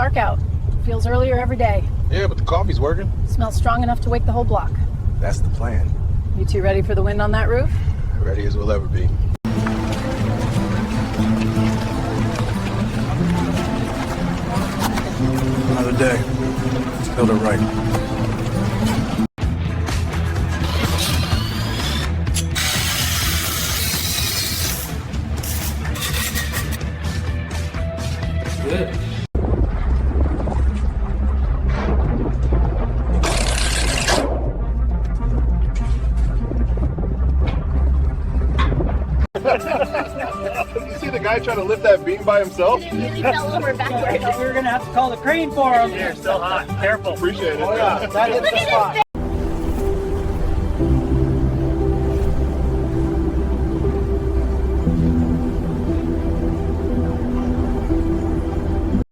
dark out. Feels earlier every day. Yeah, but the coffee's working. Smells strong enough to wake the whole block. That's the plan. You two ready for the wind on that roof? Ready as we'll ever be. Another day. Let's build it right. Good. You see the guy trying to lift that beam by himself? It really fell over backwards. We were gonna have to call the crane for him. You're still hot. Careful. Appreciate it. Oh yeah, that hits Look the at spot. his